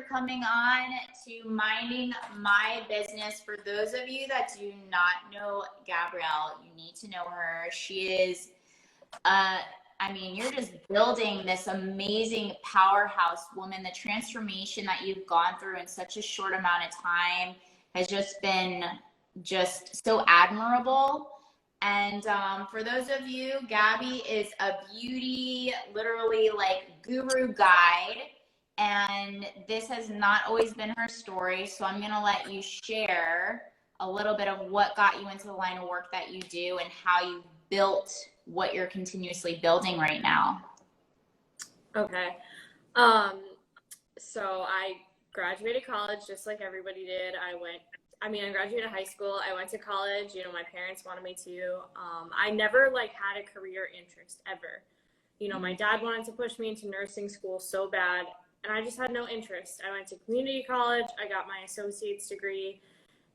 coming on to Minding My Business. For those of you that do not know Gabrielle, you need to know her. She is, you're just building this amazing powerhouse woman. The transformation that you've gone through in such a short amount of time has just been just so admirable. And for those of you, Gabby is a beauty, literally like guru guide. And this has not always been her story. So I'm going to let you share a little bit of what got you into the line of work that you do and how you built what you're continuously building right now. Okay. So I graduated college just like everybody did. I graduated high school. I went to college. You know, my parents wanted me to. I never had a career interest ever. You know, my dad wanted to push me into nursing school so bad, and I just had no interest. I went to community college. I got my associate's degree.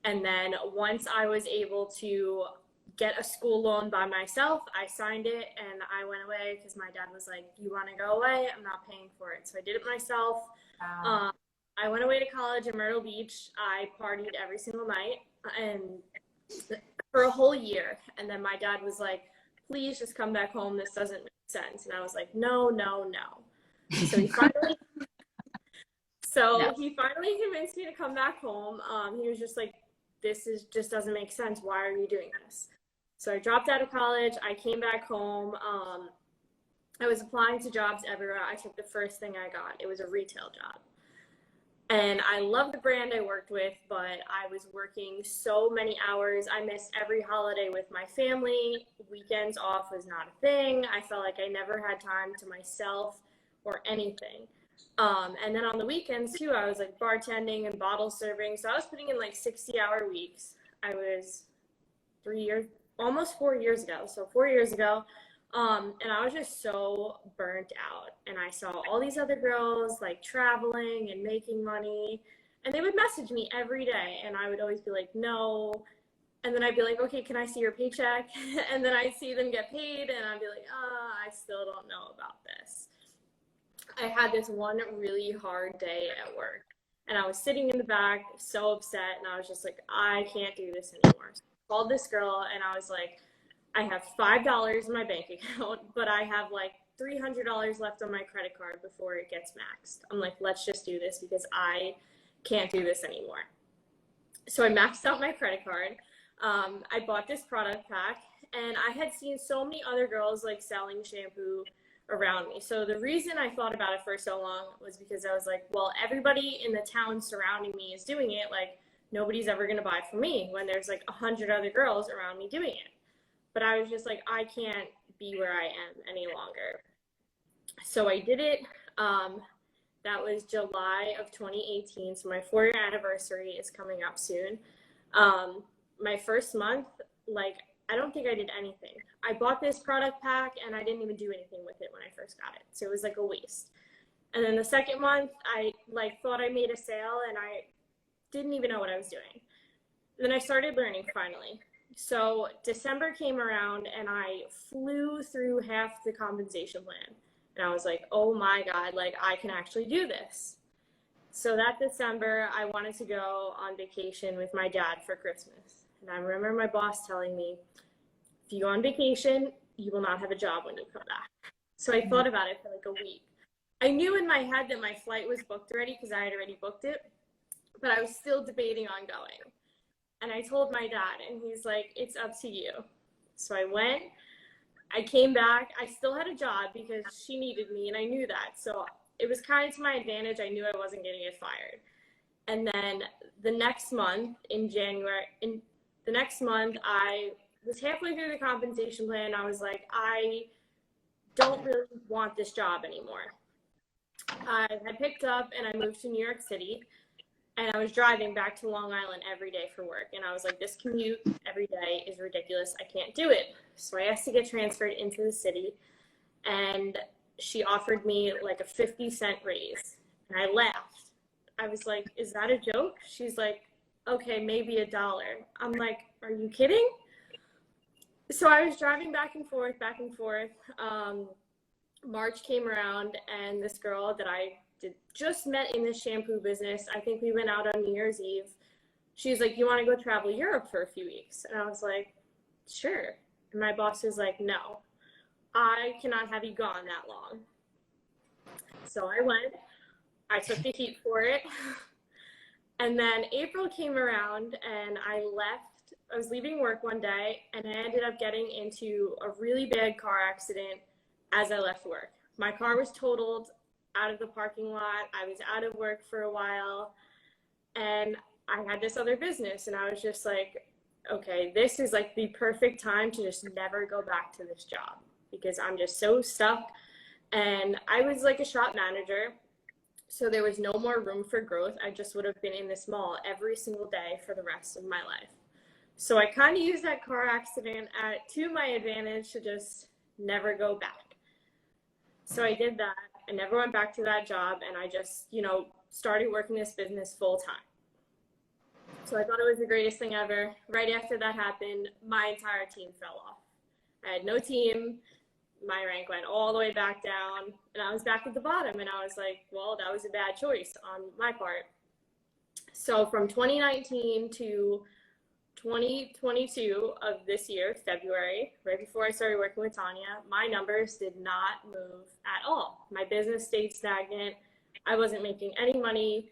And then once I was able to get a school loan by myself, I signed it and I went away because my dad was like, "You want to go away? I'm not paying for it." So I did it myself. Wow. I went away to college in Myrtle Beach. I partied every single night and for a whole year. And then my dad was like, "Please just come back home. This doesn't make sense." And I was like, no. So he finally, he finally convinced me to come back home. He was just like, just doesn't make sense. Why are you doing this? So I dropped out of college. I came back home. I was applying to jobs everywhere. I took the first thing I got. It was a retail job. And I love the brand I worked with, but I was working so many hours. I missed every holiday with my family. Weekends off was not a thing. I felt like I never had time to myself or anything. And then on the weekends too, I was bartending and bottle serving. So I was putting in 60-hour weeks. I was almost 4 years ago. So 4 years ago. And I was just so burnt out, and I saw all these other girls traveling and making money, and they would message me every day, and I would always be like, no. And then I'd be like, "Okay, can I see your paycheck?" And then I'd see them get paid, and I'd be like, I still don't know about this. I had this one really hard day at work, and I was sitting in the back so upset, and I was just like, I can't do this anymore. So I called this girl, and I was like, I have $5 in my bank account, but I have $300 left on my credit card before it gets maxed. I'm like, let's just do this because I can't do this anymore. So I maxed out my credit card. I bought this product pack, and I had seen so many other girls selling shampoo around me. So the reason I thought about it for so long was because I was like, well, everybody in the town surrounding me is doing it. Nobody's ever going to buy from me when there's 100 other girls around me doing it. But I was just like, I can't be where I am any longer. So I did it. That was July of 2018. So my 4-year anniversary is coming up soon. My first month, I don't think I did anything. I bought this product pack and I didn't even do anything with it when I first got it. So it was a waste. And then the second month, I thought I made a sale and I didn't even know what I was doing. And then I started learning finally. So December came around and I flew through half the compensation plan. And I was like, oh my God, I can actually do this. So that December, I wanted to go on vacation with my dad for Christmas. And I remember my boss telling me, if you go on vacation, you will not have a job when you come back. So I thought about it for a week. I knew in my head that my flight was booked already because I had already booked it, but I was still debating on going. And I told my dad, and he's like, it's up to you. So I went, I came back, I still had a job because she needed me, and I knew that. So it was kind of to my advantage. I knew I wasn't going to get fired. And then the next month, I was halfway through the compensation plan. I was like, I don't really want this job anymore. I had picked up and I moved to New York City. And I was driving back to Long Island every day for work. And I was like, this commute every day is ridiculous. I can't do it. So I asked to get transferred into the city. And she offered me a 50-cent raise. And I laughed. I was like, is that a joke? She's like, okay, maybe $1. I'm like, are you kidding? So I was driving back and forth. March came around, and this girl that I just met in the shampoo business. I think we went out on New Year's Eve. She's like, you want to go travel Europe for a few weeks? And I was like, sure. And my boss was like, no, I cannot have you gone that long. So I went. I took the heat for it. And then April came around and I left. I was leaving work one day and I ended up getting into a really bad car accident as I left work. My car was totaled out of the parking lot. I was out of work for a while and I had this other business and I was just like, okay, this is like the perfect time to just never go back to this job because I'm just so stuck. And I was like a shop manager, so there was no more room for growth. I just would have been in this mall every single day for the rest of my life. So I kind of used that car accident to my advantage to just never go back. So I did that. I never went back to that job and I just, started working this business full time. So I thought it was the greatest thing ever. Right after that happened, my entire team fell off. I had no team. My rank went all the way back down and I was back at the bottom and I was like, well, that was a bad choice on my part. So from 2019 to 2022 of this year, February, right before I started working with Tanya, my numbers did not move at all. My business stayed stagnant. I wasn't making any money,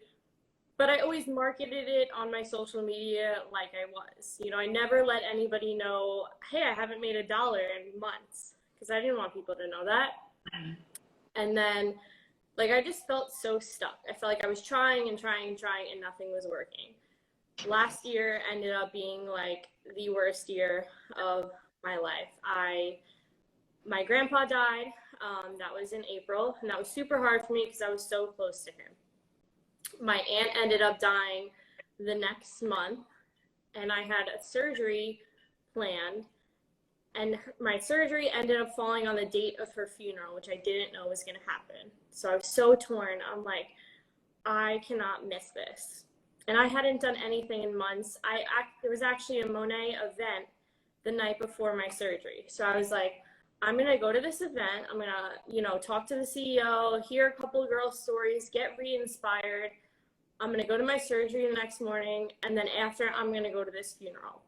but I always marketed it on my social media like I was. I never let anybody know, hey, I haven't made $1 in months, because I didn't want people to know that. And then, I just felt so stuck. I felt like I was trying and nothing was working. Last year ended up being the worst year of my life. My grandpa died. That was in April, and that was super hard for me because I was so close to him. My aunt ended up dying the next month, and I had a surgery planned, and my surgery ended up falling on the date of her funeral, which I didn't know was going to happen. So I was so torn. I'm like, I cannot miss this. And I hadn't done anything in months. There was actually a Monet event the night before my surgery. So I was like, I'm going to go to this event. I'm going to, talk to the CEO, hear a couple of girls' stories, get re-inspired. I'm going to go to my surgery the next morning. And then after, I'm going to go to this funeral.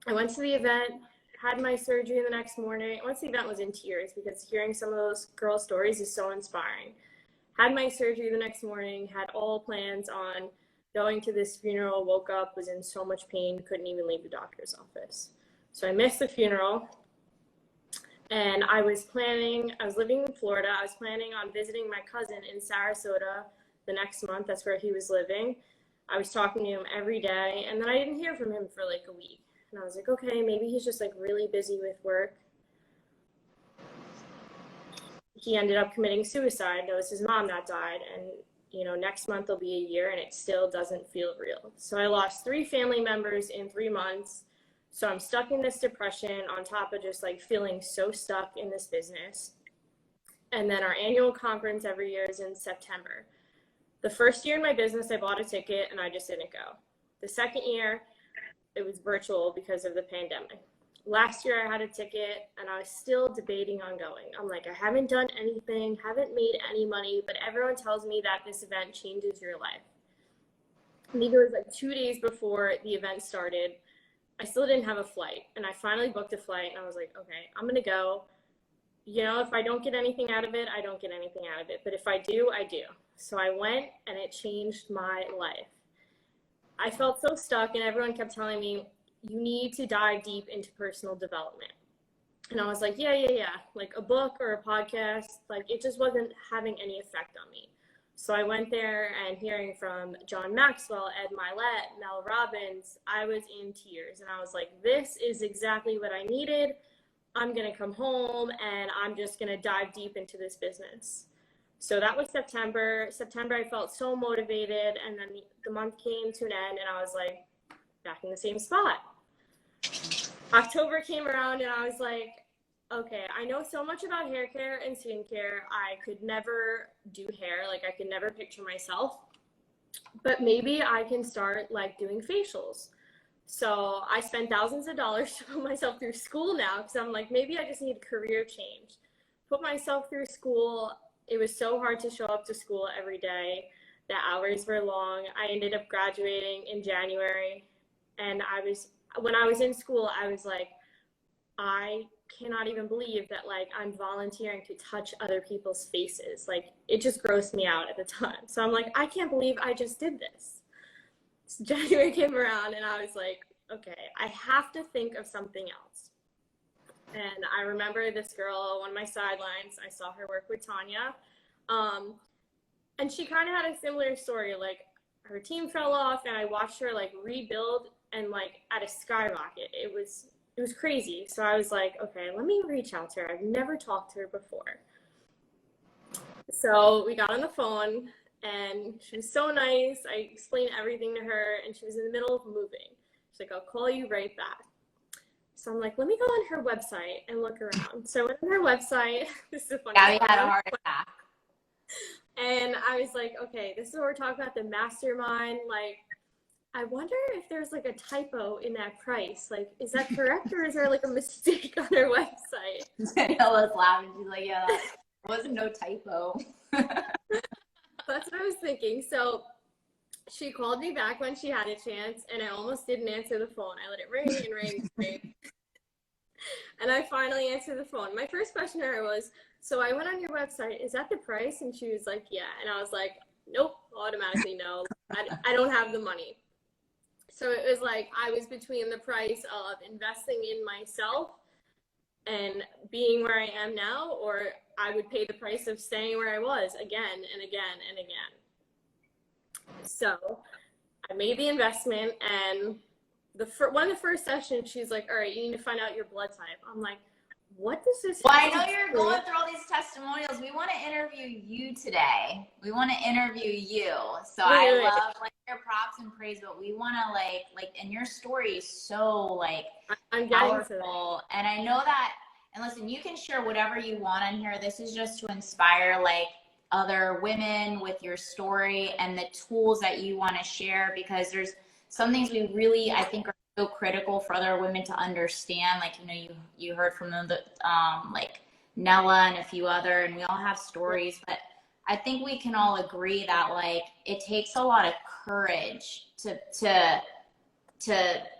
I went to the event, had my surgery the next morning. Once the event was in tears because hearing some of those girls' stories is so inspiring. Had my surgery the next morning, had all plans on going to this funeral, woke up, was in so much pain, couldn't even leave the doctor's office. So I missed the funeral. And I was living in Florida. I was planning on visiting my cousin in Sarasota the next month. That's where he was living. I was talking to him every day. And then I didn't hear from him for a week. And I was like, okay, maybe he's just really busy with work. He ended up committing suicide. It was his mom that died. And, next month will be a year and it still doesn't feel real. So I lost 3 family members in 3 months. So I'm stuck in this depression on top of just feeling so stuck in this business. And then our annual conference every year is in September. The first year in my business, I bought a ticket and I just didn't go. The second year, it was virtual because of the pandemic. Last year I had a ticket and I was still debating on going. I'm like, I haven't done anything, haven't made any money, but everyone tells me that this event changes your life. I think it was 2 days before the event started. I still didn't have a flight and I finally booked a flight and I was like, okay, I'm going to go. If I don't get anything out of it, I don't get anything out of it. But if I do, I do. So I went and it changed my life. I felt so stuck and everyone kept telling me, you need to dive deep into personal development. And I was like, yeah. A book or a podcast, it just wasn't having any effect on me. So I went there and hearing from John Maxwell, Ed Milet, Mel Robbins, I was in tears. And I was like, this is exactly what I needed. I'm going to come home and I'm just going to dive deep into this business. So that was September. September, I felt so motivated. And then the month came to an end and I was like, back in the same spot. October came around and I was like, okay, I know so much about hair care and skincare. I could never do hair. I could never picture myself, but maybe I can start doing facials. So I spent thousands of dollars to put myself through school now because I'm like, maybe I just need a career change. Put myself through school, It was so hard to show up to school every day. The hours were long. I ended up graduating in January, and when I was in school, I was like, I cannot even believe that like I'm volunteering to touch other people's faces. Like it just grossed me out at the time. So I'm like, I can't believe I just did this. So January came around and I was like, okay, I have to think of something else. And I remember this girl on my sidelines. I saw her work with Tanya. And she kind of had a similar story. Like her team fell off and I watched her like rebuild and like at a skyrocket. It was crazy. So I was like, okay, let me reach out to her. I've never talked to her before. So we got on the phone and she was so nice. I explained everything to her and she was in the middle of moving. She's like, I'll call you right back. So I'm like, let me go on her website and look around. So I went on her website. This is a funny Gabby had a heart attack. And I was like, okay, this is what we're talking about, the mastermind. Like, I wonder if there's like a typo in that price. Like, is that correct or is there like a mistake on her website? Daniela's laughing. She's like, yeah, there wasn't no typo. That's what I was thinking. So she called me back when she had a chance and I almost didn't answer the phone. I let it ring and ring and ring. And I finally answered the phone. My first question to her was, so I went on your website, is that the price? And she was like, yeah. And I was like, nope, automatically no. I don't have the money. So it was like I was between the price of investing in myself and being where I am now, or I would pay the price of staying where I was again and again and again. So I made the investment, and one of the first sessions, she's like, all right, you need to find out your blood type. I'm like, what does this Well, I know you're going through all these testimonials. We want to interview you today. We want to interview you. So I love like your props and praise, but we want to like, and your story is so like I'm powerful. And I know that, and listen, you can share whatever you want on here. This is just to inspire like other women with your story and the tools that you want to share, because there's some things we really, I think, are so critical for other women to understand. Like, you know, you heard from them, like Nella and a few other, and we all have stories, but I think we can all agree that like it takes a lot of courage to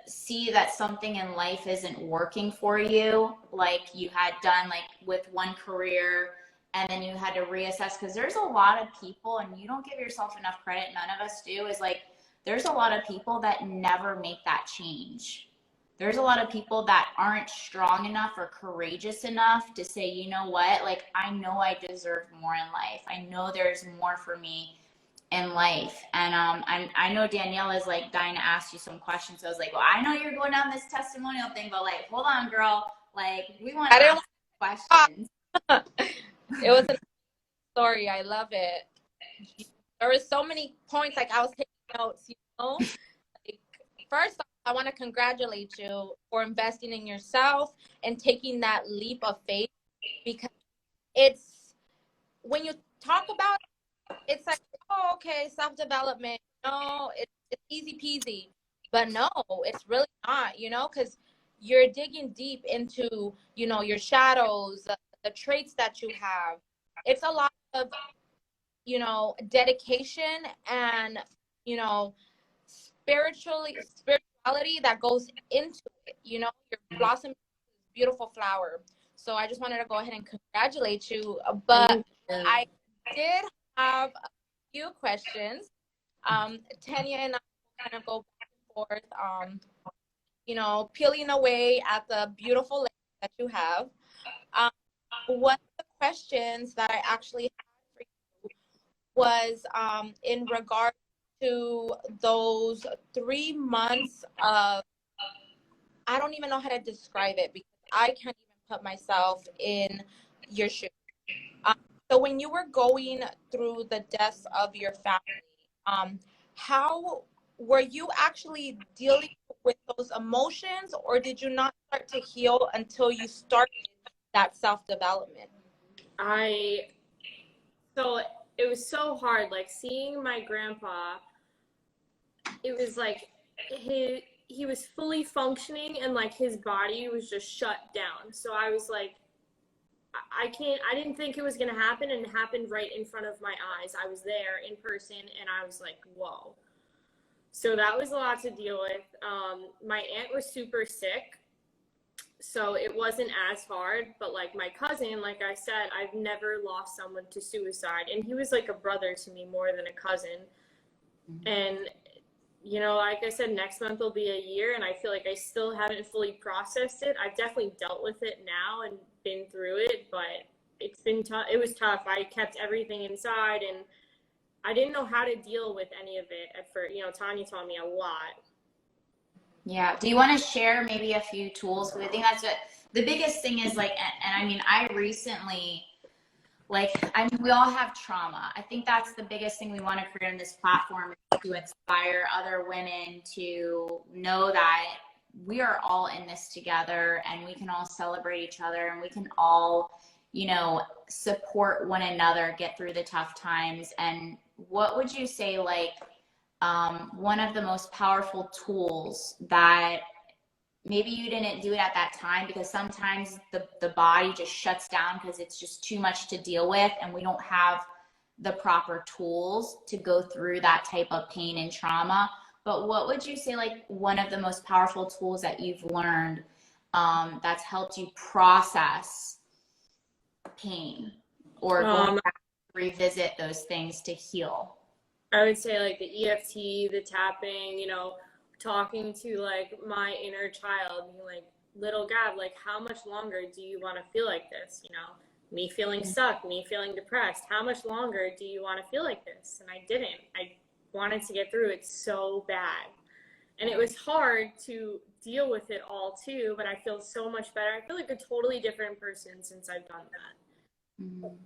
see that something in life isn't working for you, like you had done like with one career, and then you had to reassess, because there's a lot of people, and you don't give yourself enough credit, none of us do, is like there's a lot of people that never make that change. There's a lot of people that aren't strong enough or courageous enough to say, you know what, like I know I deserve more in life. I know there's more for me in life. And I know Danielle is like dying to ask you some questions. So I was like, well, I know you're going down this testimonial thing, but like, hold on, girl. Like, we want to ask questions. It was a story. I love it. There were so many points, like I was taking notes, you know. Like, first, I want to congratulate you for investing in yourself and taking that leap of faith, because it's, when you talk about it, it's like, oh, okay, self-development, no, it's easy peasy. But no, it's really not, you know, because you're digging deep into, you know, your shadows, the traits that you have. It's a lot of, you know, dedication and, you know, spirituality that goes into it. You know, you're blossoming this beautiful flower. So I just wanted to go ahead and congratulate you. But I did have a few questions. Tanya and I kind of go back and forth, you know, peeling away at the beautiful lake that you have. One of the questions that I actually had for you was in regard to those 3 months of, I don't even know how to describe it, because I can't even put myself in your shoes. So when you were going through the deaths of your family, how were you actually dealing with those emotions, or did you not start to heal until you started that self-development? So it was so hard, like seeing my grandpa. It was like he was fully functioning and like his body was just shut down. So I was like, I didn't think it was going to happen, and it happened right in front of my eyes. I was there in person, and I was like, whoa. So that was a lot to deal with. My aunt was super sick, so it wasn't as hard, but like my cousin, like I said, I've never lost someone to suicide, and he was like a brother to me more than a cousin. And you know, like I said, next month will be a year, and I feel like I still haven't fully processed it. I've definitely dealt with it now and been through it, but it's been tough. It was tough. I kept everything inside, and I didn't know how to deal with any of it at first. You know, Tanya taught me a lot. Yeah. Do you want to share maybe a few tools? Because I think that's what the biggest thing is, like, and I mean, I recently, like, I mean, we all have trauma. I think that's the biggest thing we want to create on this platform, is to inspire other women to know that we are all in this together, and we can all celebrate each other, and we can all, you know, support one another, get through the tough times. And what would you say, like, one of the most powerful tools that maybe you didn't do it at that time, because sometimes the body just shuts down because it's just too much to deal with, and we don't have the proper tools to go through that type of pain and trauma. But what would you say, like, one of the most powerful tools that you've learned that's helped you process pain, or going back to revisit those things to heal? I would say like the EFT, the tapping, you know, talking to like my inner child, being like, little Gab, like, how much longer do you want to feel like this? You know, me feeling stuck, me feeling depressed. How much longer do you want to feel like this? And I didn't. I wanted to get through it so bad. And it was hard to deal with it all too, but I feel so much better. I feel like a totally different person since I've done that. Mm-hmm.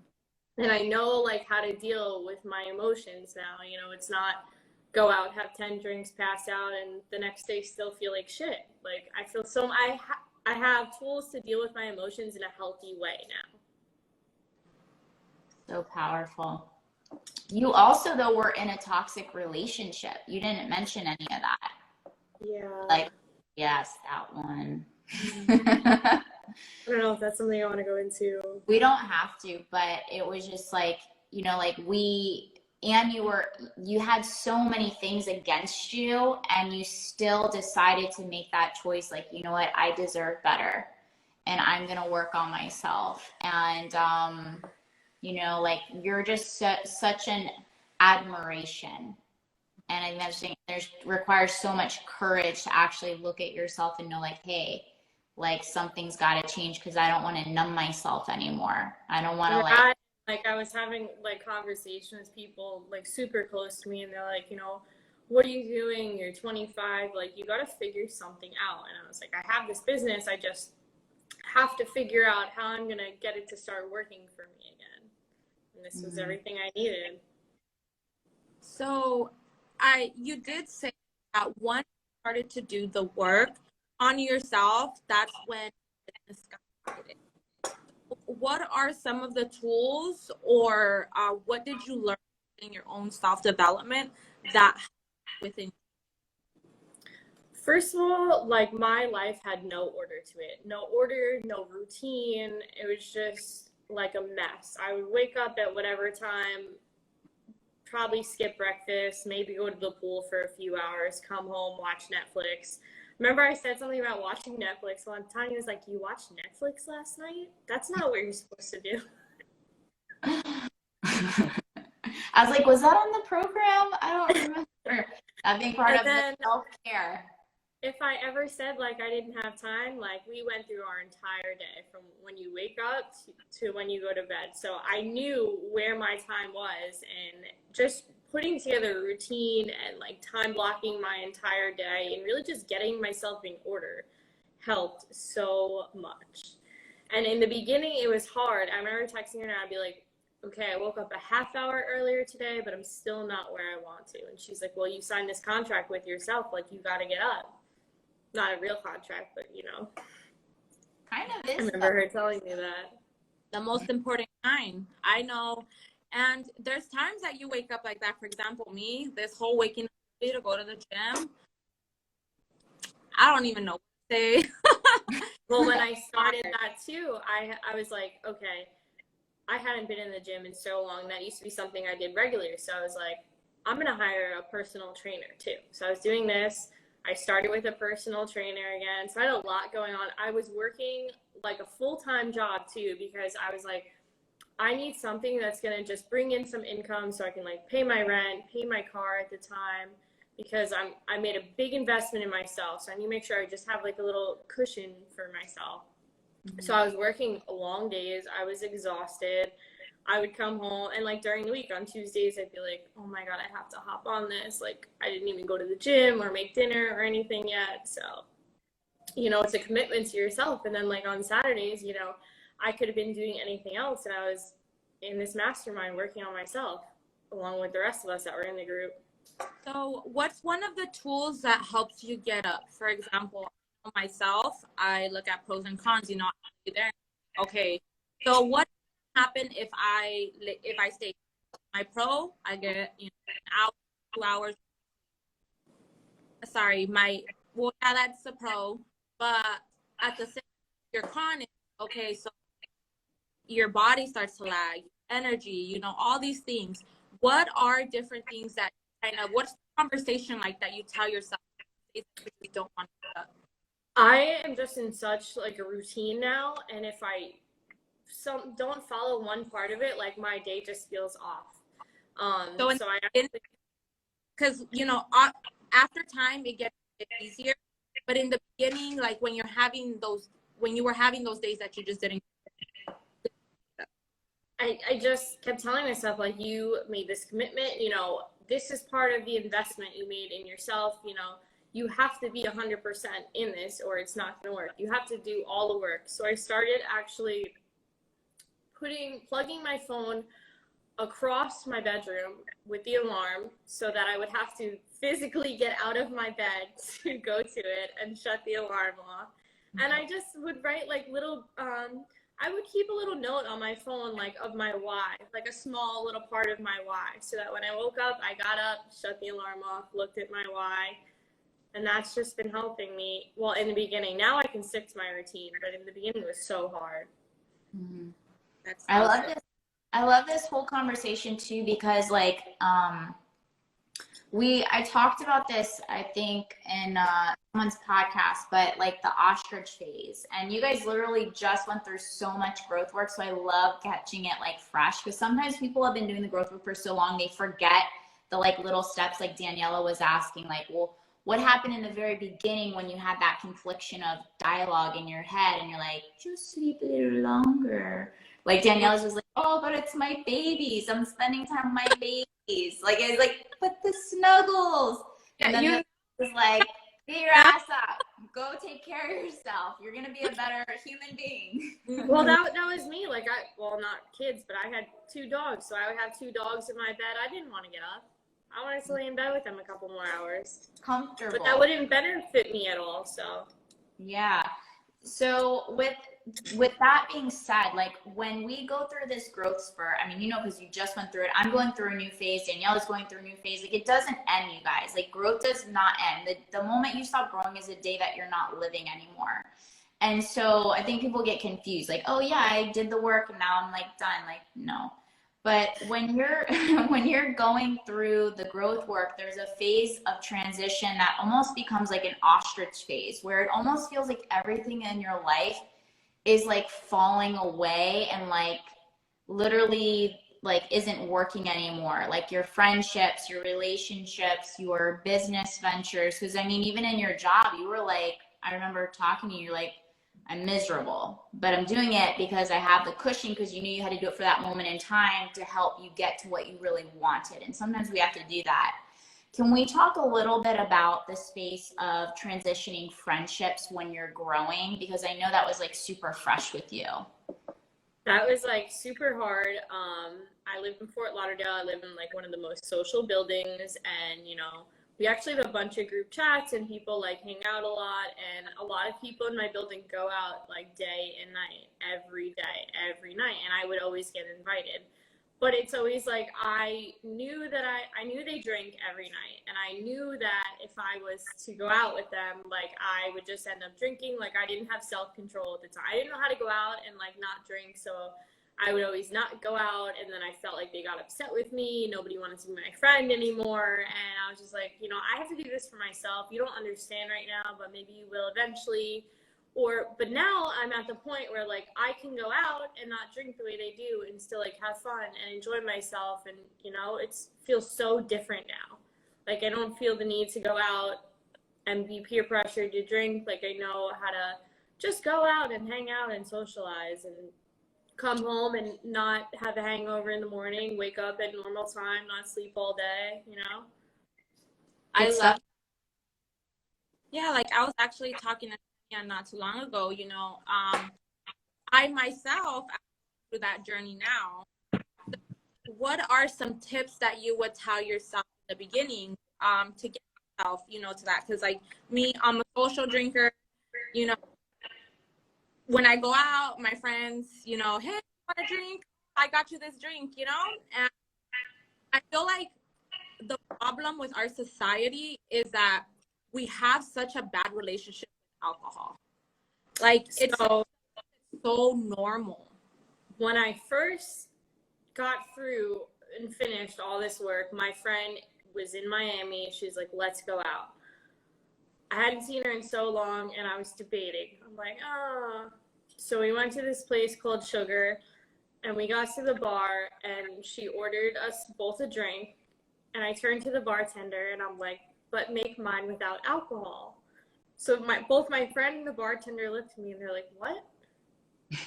And I know like how to deal with my emotions now. You know, it's not go out, have 10 drinks, pass out, and the next day still feel like shit. Like, I feel so, I have tools to deal with my emotions in a healthy way now. So powerful. You also, though, were in a toxic relationship. You didn't mention any of that. Yeah. Like, yes, that one. I don't know if that's something I want to go into. We don't have to, but it was just like, you know, like you had so many things against you, and you still decided to make that choice. Like, you know what, I deserve better, and I'm going to work on myself. And, you know, like, you're just such an admiration. And I imagine requires so much courage to actually look at yourself and know, like, hey, like, something's got to change, because I don't want to numb myself anymore. I don't want to I was having like conversations with people like super close to me, and they're like, you know, what are you doing? You're 25. Like, you got to figure something out. And I was like, I have this business. I just have to figure out how I'm going to get it to start working for me again. And this was everything I needed. So you did say that once you started to do the work on yourself, that's when business got started. What are some of the tools, or what did you learn in your own self-development that within? First of all, like, my life had no order to it. No order, no routine. It was just like a mess. I would wake up at whatever time, probably skip breakfast, maybe go to the pool for a few hours, come home, watch Netflix. Remember I said something about watching Netflix one time? He was like, you watched Netflix last night? That's not what you're supposed to do. I was like, was that on the program? I don't remember. That being part of the self-care. If I ever said like I didn't have time, like, we went through our entire day from when you wake up to when you go to bed. So I knew where my time was, and just putting together a routine and like time blocking my entire day and really just getting myself in order helped so much. And in the beginning, it was hard. I remember texting her and I'd be like, okay, I woke up a half hour earlier today, but I'm still not where I want to. And she's like, well, you signed this contract with yourself. Like, you got to get up. Not a real contract, but, you know. Kind of is. I remember her telling me that. The most important time. I know. And there's times that you wake up like that. For example, me, this whole waking up to go to the gym, I don't even know what to say. Well, when I started that too, I was like, okay, I hadn't been in the gym in so long. That used to be something I did regularly. So I was like, I'm going to hire a personal trainer too. So I was doing this. I started with a personal trainer again. So I had a lot going on. I was working like a full-time job too, because I was like, I need something that's going to just bring in some income so I can like pay my rent, pay my car at the time, because I made a big investment in myself. So I need to make sure I just have like a little cushion for myself. So I was working long days. I was exhausted. I would come home, and like during the week on Tuesdays, I'd be like, oh my God, I have to hop on this. Like I didn't even go to the gym or make dinner or anything yet. So, you know, it's a commitment to yourself. And then like on Saturdays, you know, I could have been doing anything else. And I was in this mastermind working on myself along with the rest of us that were in the group. So what's one of the tools that helps you get up? For example, myself, I look at pros and cons, you know, there. Okay. So what happen if I stay my pro, I get, you know, an hour, 2 hours. Sorry, well, yeah, that's the pro, but at the same, your con is, okay, so your body starts to lag, energy, you know, all these things. What are different things that kind of, what's the conversation like that you tell yourself you don't want to get up? I am just in such like a routine now, and if I don't follow one part of it, like my day just feels off. Because you know, after time it gets a bit easier, but in the beginning, like when you were having those days that you just didn't. I just kept telling myself, like, you made this commitment, you know, this is part of the investment you made in yourself, you know, you have to be 100% in this or it's not going to work. You have to do all the work. So I started actually plugging my phone across my bedroom with the alarm so that I would have to physically get out of my bed to go to it and shut the alarm off. And I just would write like little, I would keep a little note on my phone, like of my why, like a small little part of my why, so that when I woke up, I got up, shut the alarm off, looked at my why, and that's just been helping me. Well, in the beginning, now I can stick to my routine, but in the beginning it was so hard. Mm-hmm. I love this whole conversation too, because like, I talked about this, I think, in someone's podcast, but like the ostrich phase. And you guys literally just went through so much growth work. So I love catching it like fresh, because sometimes people have been doing the growth work for so long, they forget the like little steps, like Daniela was asking, like, well, what happened in the very beginning when you had that confliction of dialogue in your head and you're like, just sleep a little longer. Like Daniela's just like, oh, but it's my babies. I'm spending time with my babies. Like, it's like, but the snuggles. And then it was like, get your ass up. Go take care of yourself. You're going to be a better human being. Well, that was me. Like, not kids, but I had 2 dogs. So I would have 2 dogs in my bed. I didn't want to get up. I wanted to lay in bed with them a couple more hours. Comfortable. But that wouldn't benefit me at all, so. Yeah. So with that being said, like when we go through this growth spurt, I mean, you know, because you just went through it, I'm going through a new phase, Danielle's going through a new phase. Like it doesn't end, you guys. Like growth does not end. The moment you stop growing is the day that you're not living anymore. And so I think people get confused, like, oh yeah, I did the work and now I'm like done. Like, no. But when you're going through the growth work, there's a phase of transition that almost becomes like an ostrich phase, where it almost feels like everything in your life is like falling away and like literally like isn't working anymore. Like your friendships, your relationships, your business ventures. Because I mean, even in your job, you were like, I remember talking to you, you're like, I'm miserable, but I'm doing it because I have the cushion, because you knew you had to do it for that moment in time to help you get to what you really wanted. And sometimes we have to do that. Can we talk a little bit about the space of transitioning friendships when you're growing? Because I know that was like super fresh with you. That was like super hard. I live in Fort Lauderdale. I live in like one of the most social buildings, and you know, we actually have a bunch of group chats and people like hang out a lot, and a lot of people in my building go out like day and night, every day, every night, and I would always get invited. But it's always like I knew they drink every night, and I knew that if I was to go out with them, like I would just end up drinking. Like I didn't have self-control at the time. I didn't know how to go out and like not drink, so I would always not go out, and then I felt like they got upset with me. Nobody wanted to be my friend anymore, and I was just like, you know, I have to do this for myself. You don't understand right now, but maybe you will eventually. But now I'm at the point where like I can go out and not drink the way they do and still like have fun and enjoy myself, and you know, it feels so different now. Like I don't feel the need to go out and be peer pressured to drink. Like I know how to just go out and hang out and socialize and come home and not have a hangover in the morning, wake up at normal time, not sleep all day, you know? I love, yeah, like I was actually talking to Tanya not too long ago, you know, I myself through that journey now. What are some tips that you would tell yourself in the beginning to get yourself, you know, to that? Because like me, I'm a social drinker, you know, when I go out, my friends, you know, hey, want a drink? I got you this drink, you know? And I feel like the problem with our society is that we have such a bad relationship with alcohol. Like it's so normal. When I first got through and finished all this work, my friend was in Miami. She's like, let's go out. I hadn't seen her in so long, and I was debating. I'm like, oh. So we went to this place called Sugar, and we got to the bar, and she ordered us both a drink. And I turned to the bartender, and I'm like, but make mine without alcohol. So both my friend and the bartender looked at me, and they're like, what?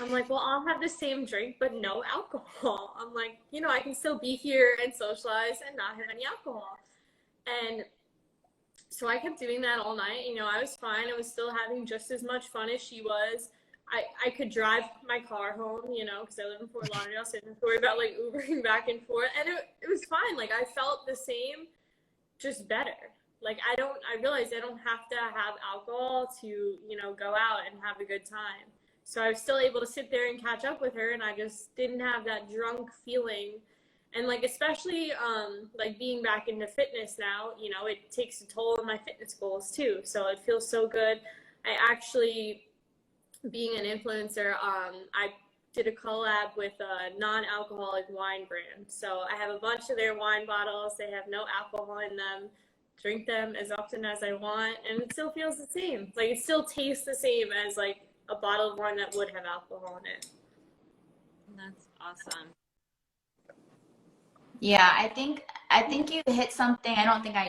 I'm like, well, I'll have the same drink, but no alcohol. I'm like, you know, I can still be here and socialize and not have any alcohol. And so I kept doing that all night. You know, I was fine. I was still having just as much fun as she was. I could drive my car home, you know, because I live in Fort Lauderdale, so I didn't have to worry about like Ubering back and forth. And it was fine. Like I felt the same, just better. Like I realized I don't have to have alcohol to, you know, go out and have a good time. So I was still able to sit there and catch up with her, and I just didn't have that drunk feeling. And like, especially like being back into fitness now, you know, it takes a toll on my fitness goals too. So it feels so good. I actually, being an influencer, I did a collab with a non-alcoholic wine brand. So I have a bunch of their wine bottles. They have no alcohol in them. Drink them as often as I want, and it still feels the same. Like it still tastes the same as like a bottle of wine that would have alcohol in it. That's awesome. Yeah, I think you hit something.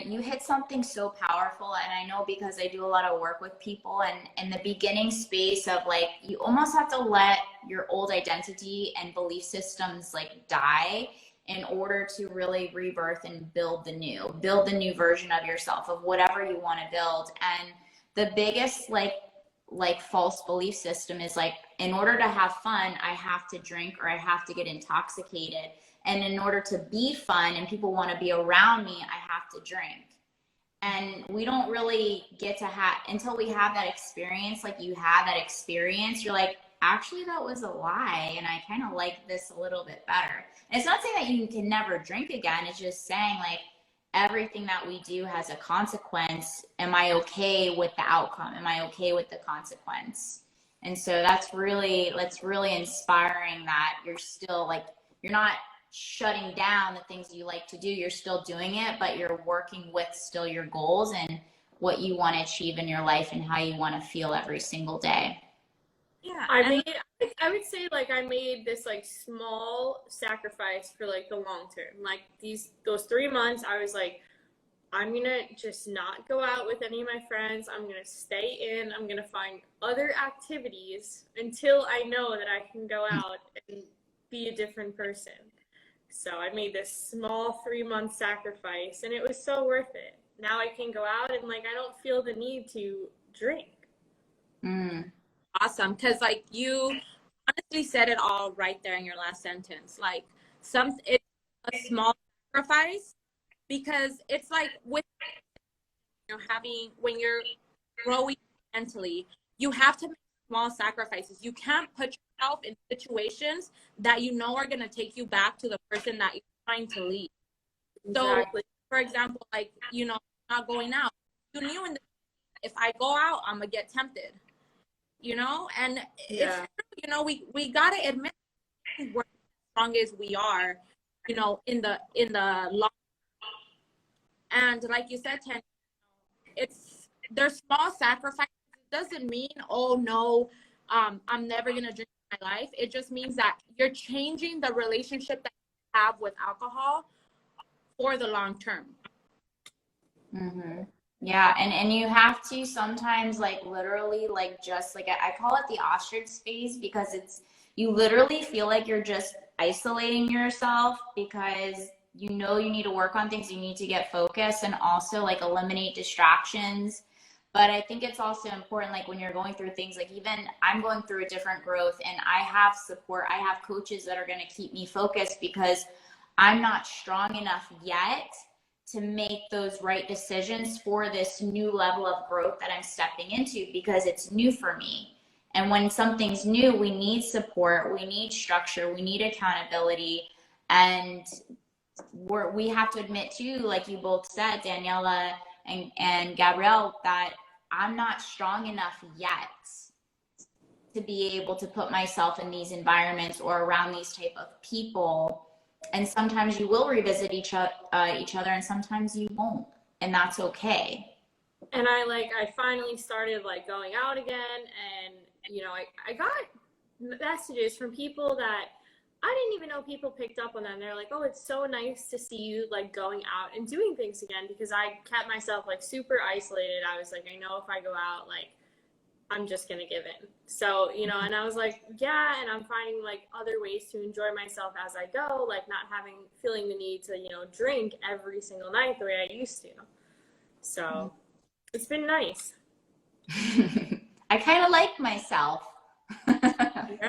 You hit something so powerful, and I know because I do a lot of work with people, and in the beginning space of like, you almost have to let your old identity and belief systems like die in order to really rebirth and build the new version of yourself, of whatever you want to build. And the biggest like false belief system is like, in order to have fun, I have to drink or I have to get intoxicated. And in order to be fun and people want to be around me, I have to drink. And we don't really get to have, until we have that experience, like you have that experience, you're like, actually, that was a lie. And I kind of like this a little bit better. And it's not saying that you can never drink again. It's just saying like, everything that we do has a consequence. Am I okay with the outcome? Am I okay with the consequence? And so that's really inspiring that you're still like, you're not shutting down the things you like to do. You're still doing it, but you're working with still your goals and what you want to achieve in your life and how you want to feel every single day. Yeah, I would say like I made this like small sacrifice for like the long term. Like those 3 months, I was like, I'm gonna just not go out with any of my friends. I'm gonna stay in. I'm gonna find other activities until I know that I can go out and be a different person. So I made this small 3-month sacrifice, and it was so worth it. Now I can go out and like I don't feel the need to drink. Awesome, because like you honestly said it all right there in your last sentence. Like it's a small sacrifice, because it's like with when you're growing mentally, you have to make small sacrifices. You can't put yourself in situations that you know are going to take you back to the person that you're trying to leave. Exactly. So for example, like, you know, not going out, you knew if I go out, I'm gonna get tempted, you know. And it's, you know, we gotta admit we're strong as we are, you know, in the long. And like you said, Tanya, there's small sacrifices. It doesn't mean, oh no, I'm never gonna drink in my life. It just means that you're changing the relationship that you have with alcohol for the long term. Mm-hmm. Yeah, and you have to sometimes like literally like just like I call it the ostrich phase, because it's you literally feel like you're just isolating yourself because you know you need to work on things, you need to get focused and also like eliminate distractions. But I think it's also important, like when you're going through things, like even I'm going through a different growth and I have support, I have coaches that are going to keep me focused because I'm not strong enough yet to make those right decisions for this new level of growth that I'm stepping into, because it's new for me. And when something's new, we need support, we need structure, we need accountability. And we have to admit too, like you both said, Daniela and Gabrielle, that I'm not strong enough yet to be able to put myself in these environments or around these type of people. And sometimes you will revisit each other and sometimes you won't, and that's okay. And I finally started like going out again, and you know, I got messages from people that I didn't even know people picked up on them. They're like, oh, it's so nice to see you like going out and doing things again, because I kept myself like super isolated. I was like, I know if I go out, like I'm just going to give in. So, you know, and I was like, yeah, and I'm finding like other ways to enjoy myself as I go, like not feeling the need to, you know, drink every single night the way I used to. So it's been nice. I kind of like myself. Yeah.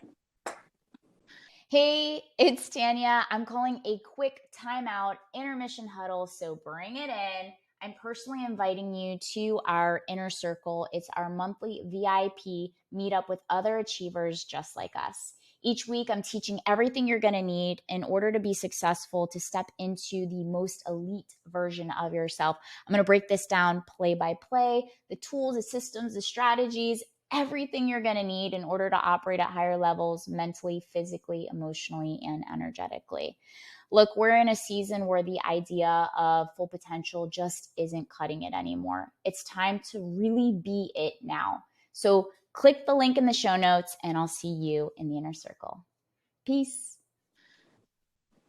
Hey, it's Tanya. I'm calling a quick timeout intermission huddle, so bring it in. I'm personally inviting you to our inner circle. It's our monthly VIP meetup with other achievers just like us. Each week, I'm teaching everything you're going to need in order to be successful, to step into the most elite version of yourself. I'm going to break this down play by play, the tools, the systems, the strategies, everything you're going to need in order to operate at higher levels mentally, physically, emotionally, and energetically. Look, we're in a season where the idea of full potential just isn't cutting it anymore. It's time to really be it now. So click the link in the show notes and I'll see you in the inner circle. Peace.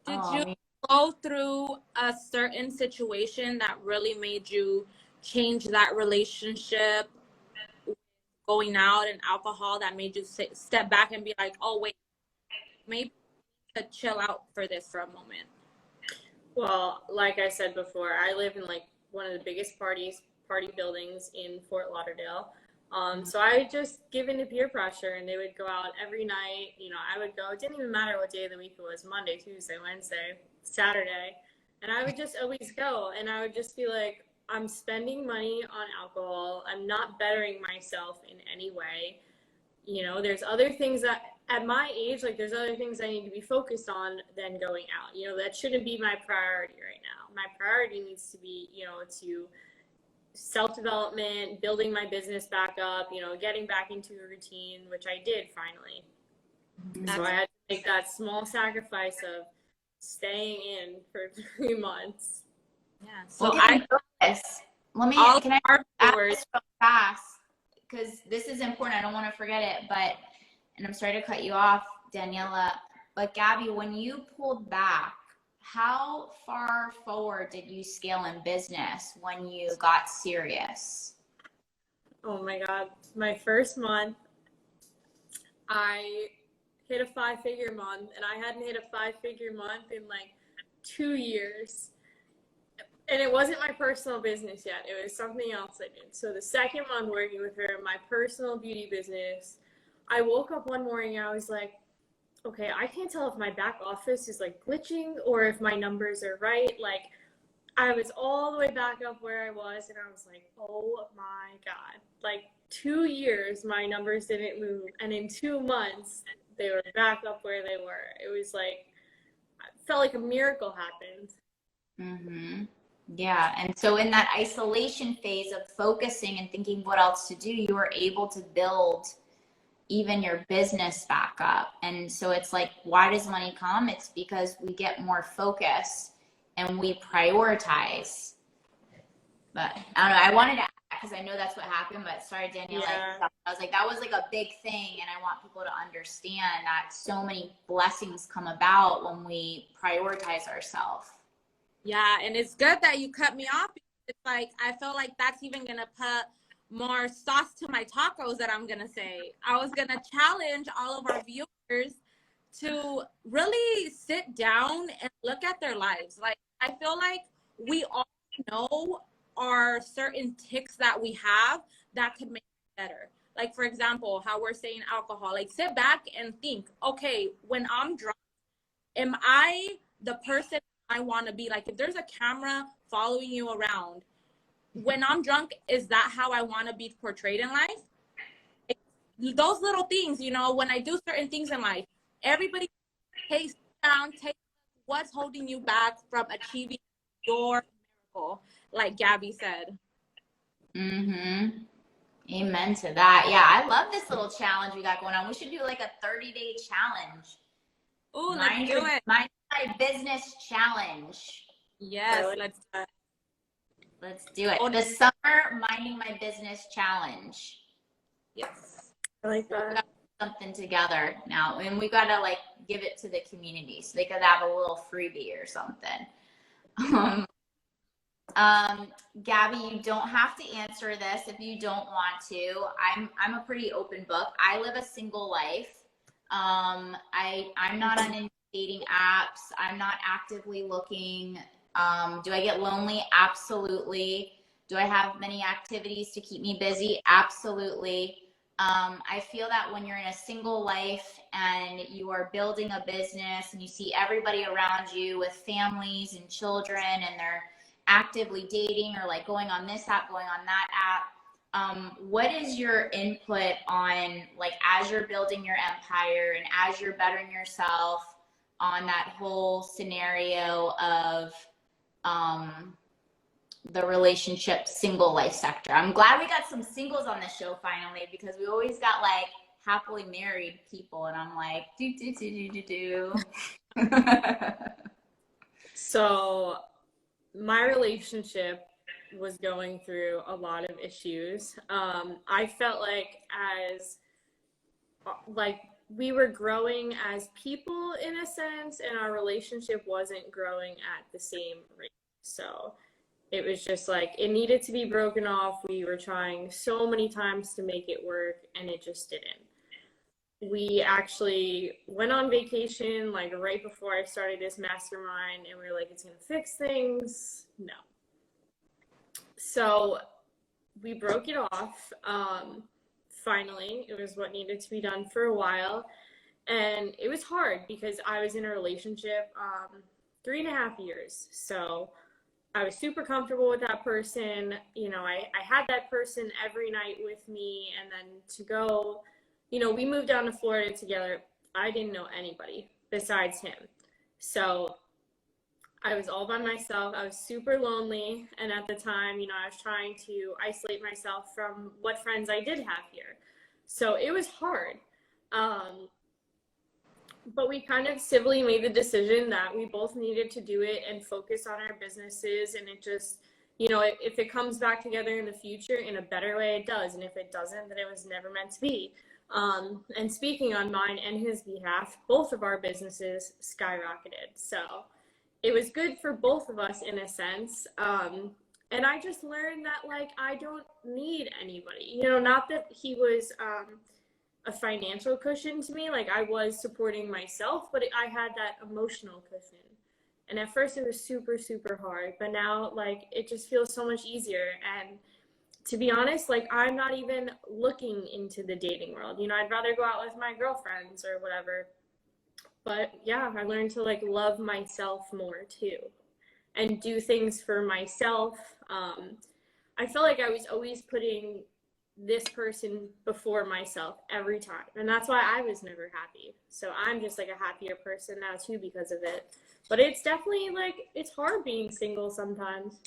Did you go through a certain situation that really made you change that relationship, going out and alcohol, that made you step back and be like, oh, wait, maybe to chill out for this for a moment? Well, like I said before, I live in like one of the biggest party buildings in Fort Lauderdale. So I would just give in to peer pressure, and they would go out every night. You know, I would go. It didn't even matter what day of the week it was, Monday, Tuesday, Wednesday, Saturday. And I would just always go, and I would just be like, I'm spending money on alcohol. I'm not bettering myself in any way. You know, there's other things that at my age, like there's other things I need to be focused on than going out. You know, that shouldn't be my priority right now. My priority needs to be, you know, to self-development, building my business back up, you know, getting back into a routine, which I did finally. So I had to make that small sacrifice of staying in for 3 months. Yeah. So So can I ask this real fast, because this is important. I don't want to forget it, and I'm sorry to cut you off, Daniela, but Gabby, when you pulled back, how far forward did you scale in business when you got serious? Oh my God. My first month, I hit a 5-figure month, and I hadn't hit a 5-figure month in like 2 years. And it wasn't my personal business yet. It was something else I did. So the second month working with her, my personal beauty business, I woke up one morning and I was like, okay, I can't tell if my back office is like glitching or if my numbers are right. Like I was all the way back up where I was, and I was like, oh my God. Like 2 years, my numbers didn't move. And in 2 months, they were back up where they were. It was like, I felt like a miracle happened. Mm-hmm. Yeah. And so in that isolation phase of focusing and thinking what else to do, you were able to build even your business back up. And so it's like, why does money come? It's because we get more focus and we prioritize. But I don't know, I wanted to ask because I know that's what happened, but sorry, Danielle, I was like, that was like a big thing. And I want people to understand that so many blessings come about when we prioritize ourselves. Yeah, and it's good that you cut me off. It's like, I feel like that's even going to put more sauce to my tacos that I'm going to say. I was going to challenge all of our viewers to really sit down and look at their lives. Like, I feel like we all know are certain ticks that we have that could make it better. Like, for example, how we're saying alcohol. Like, sit back and think, okay, when I'm drunk, am I the person I want to be? Like, if there's a camera following you around, when I'm drunk, is that how I want to be portrayed in life? Those little things, you know, when I do certain things in life, everybody takes down, take what's holding you back from achieving your miracle, like Gabby said. Mm-hmm. Amen to that. Yeah, I love this little challenge we got going on. We should do like a 30-day challenge. Ooh, let's do it. Mind my business challenge. Yes, let's do it. Let's do it. The summer minding my business challenge. Yes. I like that. Something together now, and we gotta like give it to the community so they could have a little freebie or something. Gabby, you don't have to answer this if you don't want to. I'm a pretty open book. I live a single life. I'm not on any dating apps. I'm not actively looking. Do I get lonely? Absolutely. Do I have many activities to keep me busy? Absolutely. I feel that when you're in a single life and you are building a business and you see everybody around you with families and children and they're actively dating or like going on this app, going on that app, what is your input on, like, as you're building your empire and as you're bettering yourself on that whole scenario of the relationship single life sector? I'm glad we got some singles on the show finally, because we always got like happily married people and I'm like do. So my relationship was going through a lot of issues. I felt like we were growing as people in a sense, and our relationship wasn't growing at the same rate. So it was just like, it needed to be broken off. We were trying so many times to make it work and it just didn't. We actually went on vacation like right before I started this mastermind, and we were like, it's gonna fix things. No. So we broke it off. Finally, it was what needed to be done for a while. And it was hard because I was in a relationship 3.5 years. So I was super comfortable with that person. You know, I had that person every night with me. And then to go, you know, we moved down to Florida together. I didn't know anybody besides him. So I was all by myself. I was super lonely. And at the time, you know, I was trying to isolate myself from what friends I did have here. So it was hard. But we kind of civilly made the decision that we both needed to do it and focus on our businesses. And it just, you know, if it comes back together in the future in a better way, it does. And if it doesn't, then it was never meant to be. And speaking on mine and his behalf, both of our businesses skyrocketed. So it was good for both of us in a sense. And I just learned that, like, I don't need anybody, you know, not that he was a financial cushion to me. Like, I was supporting myself, but I had that emotional cushion. And at first it was super, super hard, but now, like, it just feels so much easier. And to be honest, like, I'm not even looking into the dating world. You know, I'd rather go out with my girlfriends or whatever. But yeah, I learned to, like, love myself more too and do things for myself. I felt like I was always putting this person before myself every time. And that's why I was never happy. So I'm just like a happier person now too because of it. But it's definitely, like, it's hard being single sometimes.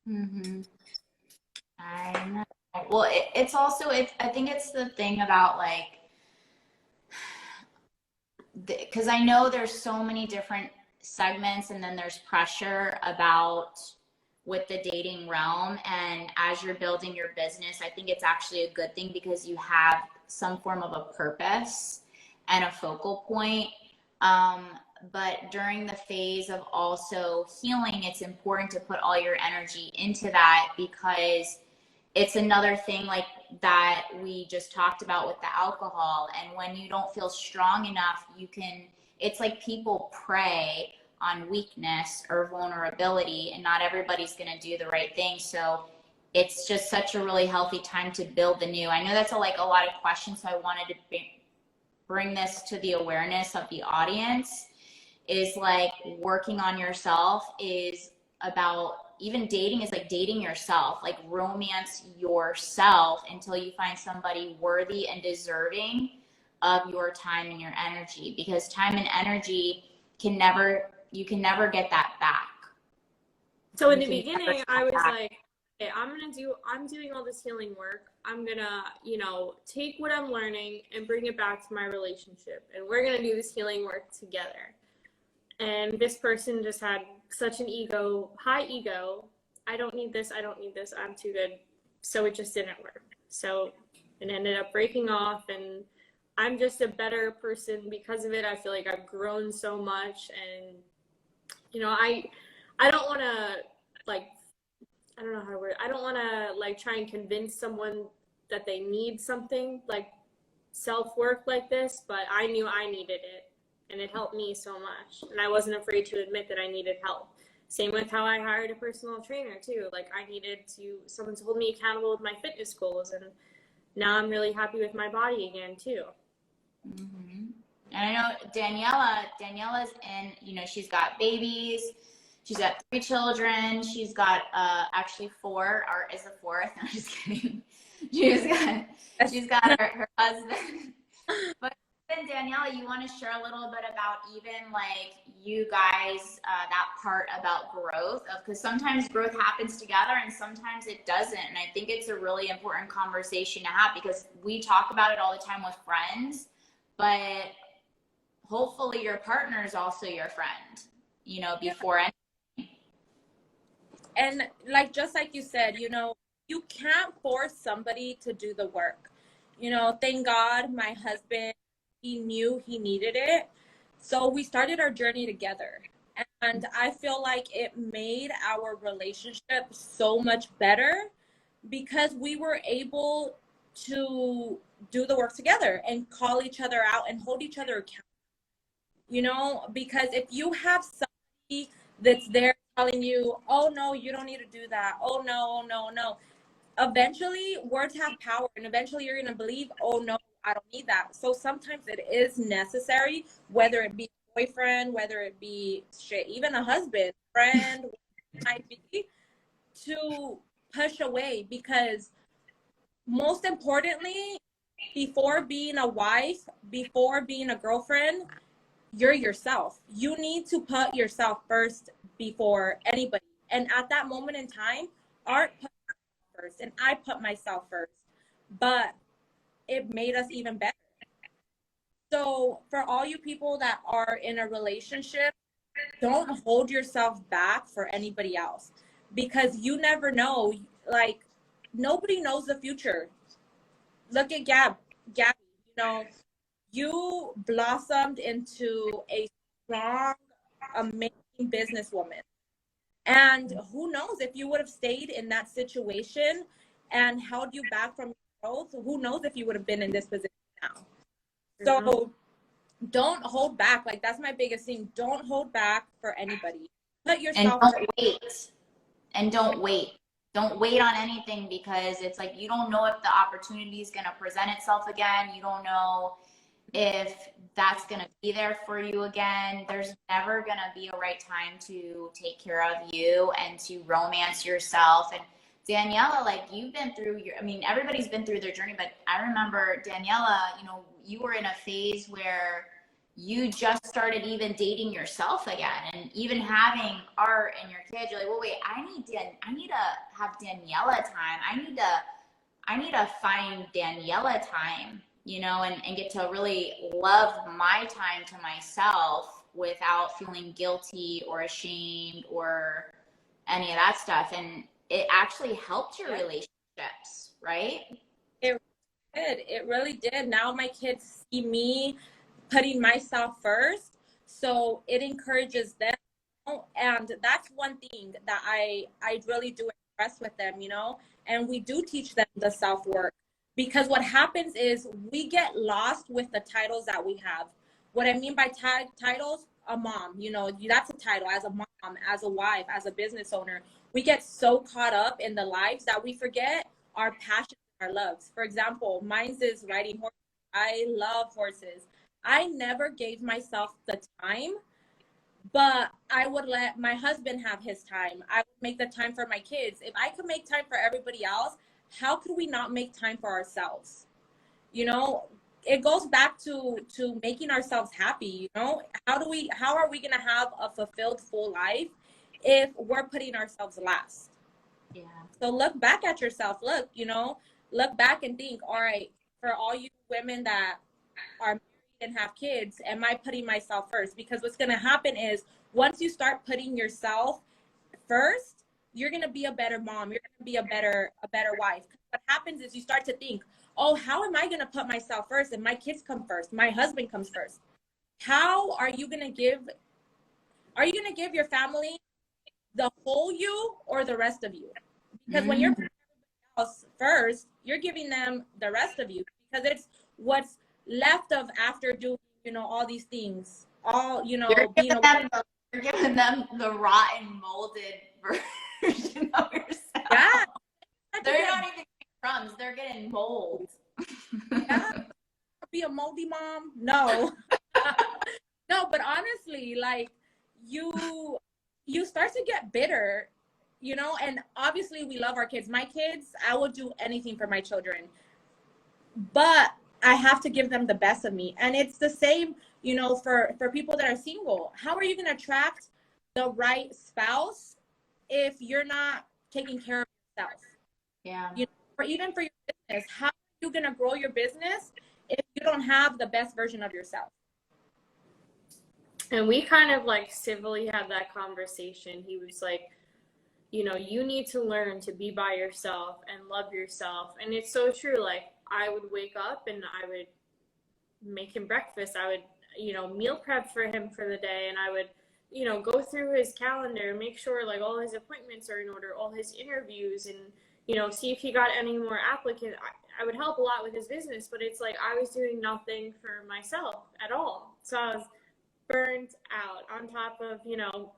Mm-hmm. I know. Well, it's also, I think it's the thing about, like, because I know there's so many different segments, and then there's pressure about with the dating realm. And as you're building your business, I think it's actually a good thing because you have some form of a purpose and a focal point. But during the phase of also healing, it's important to put all your energy into that, because it's another thing like that we just talked about with the alcohol. And when you don't feel strong enough, it's like people prey on weakness or vulnerability, and not everybody's going to do the right thing. So it's just such a really healthy time to build the new. I know that's a lot of questions, so I wanted to bring this to the awareness of the audience. Is like working on yourself is about, even dating is like dating yourself, like romance yourself until you find somebody worthy and deserving of your time and your energy, because time and energy you can never get that back. So in the beginning, I was like, okay, I'm doing all this healing work. I'm gonna, take what I'm learning and bring it back to my relationship, and we're gonna do this healing work together. And this person just had such an high ego. I don't need this. I'm too good. So it just didn't work. So it ended up breaking off, and I'm just a better person because of it. I feel like I've grown so much, and I don't want to I don't know how to word it. I don't want to try and convince someone that they need something like self-work like this, but I knew I needed it, and it helped me so much. And I wasn't afraid to admit that I needed help. Same with how I hired a personal trainer too. Like I needed someone to hold me accountable with my fitness goals, and now I'm really happy with my body again too. Mm-hmm. And I know Daniela's in, she's got babies. She's got 3 children. She's got actually 4, or is the 4th? No, I'm just kidding. She's got her husband. But then Daniela, you want to share a little bit about even like you guys, that part about growth, because sometimes growth happens together and sometimes it doesn't. And I think it's a really important conversation to have, because we talk about it all the time with friends, but hopefully your partner is also your friend, before anything. And just like you said, you can't force somebody to do the work. Thank God my husband, he knew he needed it. So we started our journey together. And I feel like it made our relationship so much better because we were able to do the work together and call each other out and hold each other accountable. Because if you have somebody that's there telling you, oh no, you don't need to do that, oh no, eventually words have power, and eventually you're gonna believe, oh no, I don't need that. So sometimes it is necessary, whether it be a boyfriend, whether it be even a husband, friend, it might be, to push away. Because most importantly, before being a wife, before being a girlfriend, you're yourself. You need to put yourself first before anybody. And at that moment in time, Art put first and I put myself first, but it made us even better. So for all you people that are in a relationship, don't hold yourself back for anybody else, because you never know. Nobody knows the future. Look at Gabby, you blossomed into a strong, amazing businesswoman. And who knows, if you would have stayed in that situation and held you back from your growth, who knows if you would have been in this position now. So don't hold back. That's my biggest thing. Don't hold back for anybody. Put yourself And don't wait. Don't wait on anything, because it's like you don't know if the opportunity is going to present itself again. You don't know if that's going to be there for you again. There's never going to be a right time to take care of you and to romance yourself. And Daniela, you've been through everybody's been through their journey, but I remember Daniela, you were in a phase where you just started even dating yourself again, and even having Art and your kids. You're like, well, wait, I need to have Daniela time. I need to find Daniela time. you know, and get to really love my time to myself without feeling guilty or ashamed or any of that stuff. And it actually helped your relationships, right? It did. It really did. Now my kids see me putting myself first, so it encourages them. And that's one thing that I really do express with them, you know. And we do teach them the self work, because what happens is we get lost with the titles that we have. What I mean by titles, a mom, you know, that's a title. As a mom, as a wife, as a business owner, we get so caught up in the lives that we forget our passions, our loves. For example, mine's is riding horses. I love horses. I never gave myself the time, but I would let my husband have his time. I would make the time for my kids. If I could make time for everybody else, how could we not make time for ourselves? You know, it goes back to making ourselves happy. You know, how are we going to have a fulfilled full life if we're putting ourselves last? Yeah. So look back at yourself. Look, you know, look back and think, all right, for all you women that are married and have kids, am I putting myself first? Because what's going to happen is once you start putting yourself first, you're going to be a better mom. You're going to be a better wife. What happens is you start to think, oh, how am I going to put myself first? And my kids come first. My husband comes first. How are you going to give your family the whole you or the rest of you? Because when you're putting everybody else first, you're giving them the rest of you, because it's what's left of after doing, you know, all these things, all, you know, you're giving them the rotten, molded version of yourself. Yeah. They're not even getting crumbs, they're getting mold. Yeah. Be a moldy mom? No. No, but honestly, like you start to get bitter, you know, and obviously we love our kids. My kids, I will do anything for my children, but I have to give them the best of me. And it's the same, you know, for people that are single. How are you going to attract the right spouse if you're not taking care of yourself? Yeah. You know, or even for your business, how are you going to grow your business if you don't have the best version of yourself? And we kind of like civilly had that conversation. He was like, you know, you need to learn to be by yourself and love yourself. And it's so true. Like, I would wake up and I would make him breakfast. I would, you know, meal prep for him for the day. And I would, you know, go through his calendar and make sure like all his appointments are in order, all his interviews, and, you know, see if he got any more applicants. I would help a lot with his business, but it's like I was doing nothing for myself at all. So I was burnt out, on top of, you know,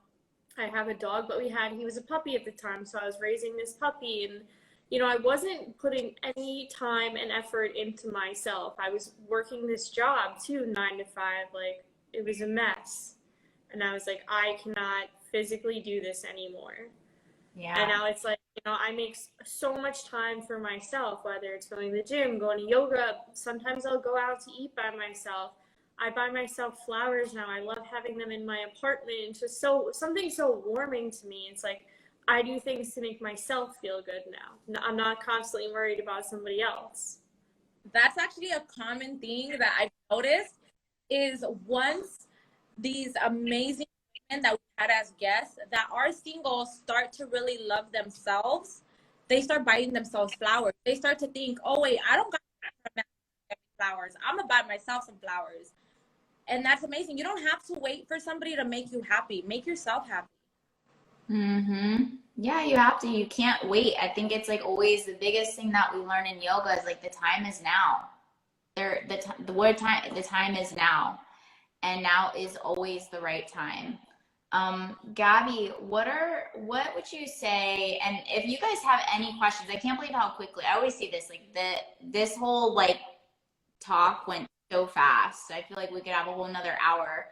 I have a dog, but he was a puppy at the time. So I was raising this puppy, and, you know, I wasn't putting any time and effort into myself. I was working this job too, 9 to 5. Like, it was a mess. And I was like, I cannot physically do this anymore. Yeah. And now it's like, you know, I make so much time for myself, whether it's going to the gym, going to yoga. Sometimes I'll go out to eat by myself. I buy myself flowers now. I love having them in my apartment. It's just something so warming to me. It's like I do things to make myself feel good now. I'm not constantly worried about somebody else. That's actually a common thing that I've noticed is once these amazing women that we had as guests that are single start to really love themselves, they start buying themselves flowers. They start to think, oh, wait, I don't got flowers. I'm going to buy myself some flowers. And that's amazing. You don't have to wait for somebody to make you happy. Make yourself happy. Yeah, you have to. You can't wait. I think it's like always the biggest thing that we learn in yoga is like the time is now. The time is now, and now is always the right time. Gabby, what would you say? And if you guys have any questions, I can't believe how quickly I always see this. Like this whole like talk went so fast. I feel like we could have a whole nother hour.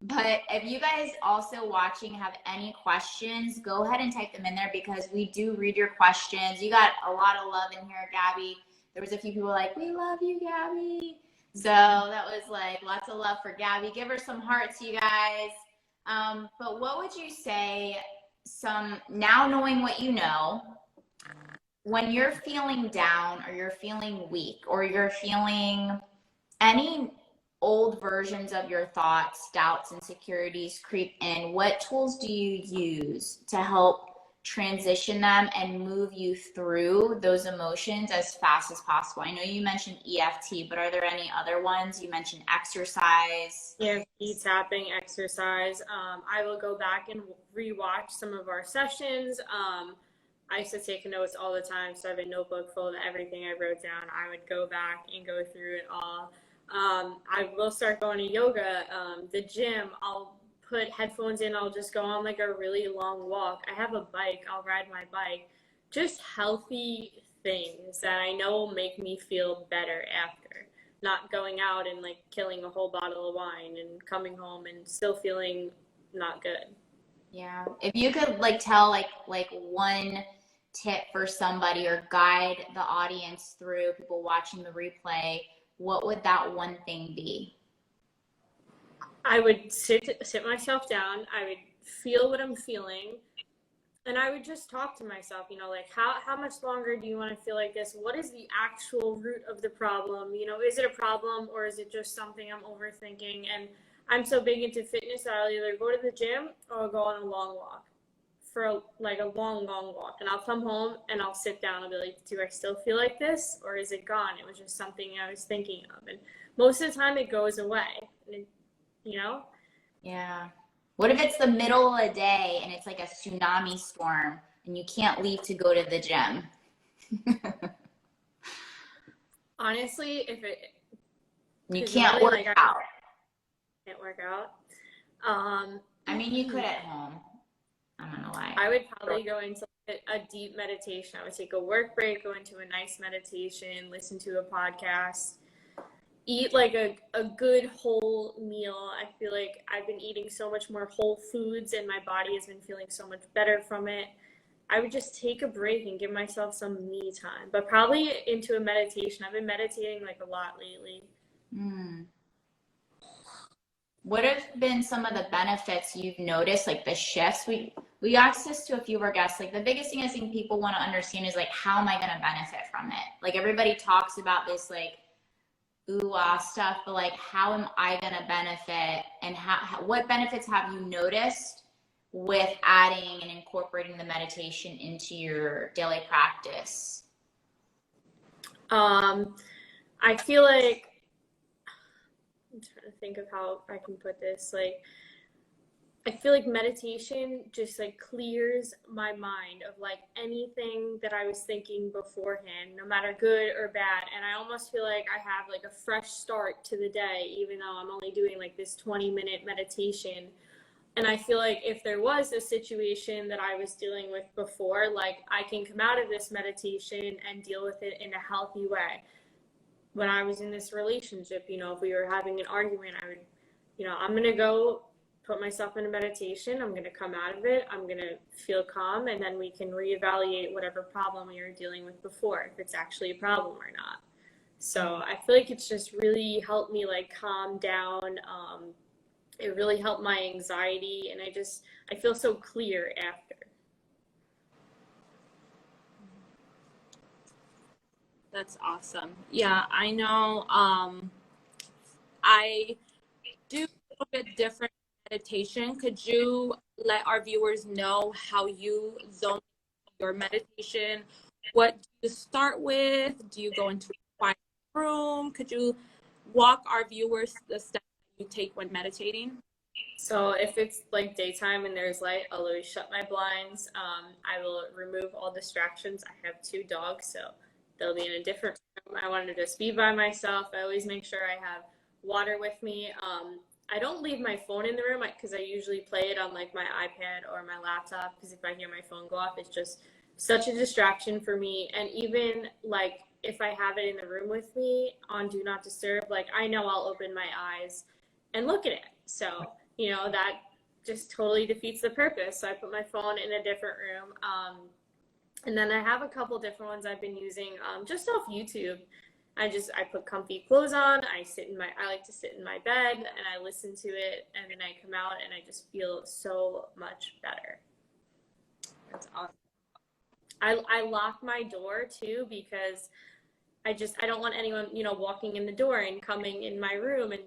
But if you guys also watching have any questions, go ahead and type them in there because we do read your questions. You got a lot of love in here, Gabby. There was a few people like, we love you, Gabby. So that was like lots of love for Gabby. Give her some hearts, you guys. But what would you say, now knowing what you know, when you're feeling down or you're feeling weak or you're feeling any old versions of your thoughts, doubts, insecurities creep in, what tools do you use to help transition them and move you through those emotions as fast as possible? I know you mentioned EFT, but are there any other ones? You mentioned exercise. EFT, tapping, exercise. I will go back and rewatch some of our sessions. I used to take notes all the time, so I have a notebook full of everything I wrote down. I would go back and go through it all. I will start going to yoga. The gym, I'll put headphones in. I'll just go on like a really long walk. I have a bike. I'll ride my bike. Just healthy things that I know will make me feel better after. Not going out and like killing a whole bottle of wine and coming home and still feeling not good. Yeah. If you could like tell like one tip for somebody or guide the audience through, people watching the replay, what would that one thing be? I would sit myself down. I would feel what I'm feeling. And I would just talk to myself, you know, like how much longer do you want to feel like this? What is the actual root of the problem? You know, is it a problem or is it just something I'm overthinking? And I'm so big into fitness that I'll either go to the gym or I'll go on a long walk for a long walk. And I'll come home and I'll sit down and be like, do I still feel like this or is it gone? It was just something I was thinking of. And most of the time it goes away, and you know? Yeah. What if it's the middle of the day and it's like a tsunami storm and you can't leave to go to the gym? Honestly, if it You can't work out. Can't work out. I mean, you could at home. I don't know why. I would probably go into a deep meditation. I would take a work break, go into a nice meditation, listen to a podcast, eat like a good whole meal. I feel like I've been eating so much more whole foods and my body has been feeling so much better from it. I would just take a break and give myself some me time, but probably into a meditation. I've been meditating like a lot lately. What have been some of the benefits you've noticed, like the shifts? We asked this to a few of our guests. Like the biggest thing I think people want to understand is like, how am I going to benefit from it? Like everybody talks about this like ooh stuff, but like, how am I going to benefit, and what benefits have you noticed with adding and incorporating the meditation into your daily practice? I feel like, I'm trying to think of how I can put this. Like, I feel like meditation just like clears my mind of like anything that I was thinking beforehand, no matter good or bad. And I almost feel like I have like a fresh start to the day, even though I'm only doing like this 20-minute meditation. And I feel like if there was a situation that I was dealing with before, like I can come out of this meditation and deal with it in a healthy way. When I was in this relationship, you know, if we were having an argument, I would, you know, I'm going to go put myself in a meditation. I'm going to come out of it. I'm going to feel calm, and then we can reevaluate whatever problem we were dealing with before, if it's actually a problem or not. So I feel like it's just really helped me like calm down. It really helped my anxiety, and I feel so clear after. That's awesome. Yeah, I know. I do a little bit different meditation. Could you let our viewers know how you zone your meditation? What do you start with? Do you go into a quiet room? Could you walk our viewers the steps you take when meditating? So if it's like daytime and there's light, I'll always shut my blinds. I will remove all distractions. I have 2 dogs, so they'll be in a different room. I want to just be by myself. I always make sure I have water with me. I don't leave my phone in the room because I usually play it on like my iPad or my laptop, because if I hear my phone go off, it's just such a distraction for me. And even like if I have it in the room with me on Do Not Disturb, like I know I'll open my eyes and look at it. So, you know, that just totally defeats the purpose. So I put my phone in a different room. And then I have a couple different ones I've been using just off YouTube. I put comfy clothes on. I like to sit in my bed and I listen to it, and then I come out and I just feel so much better. That's awesome. I lock my door too, because I don't want anyone, walking in the door and coming in my room and,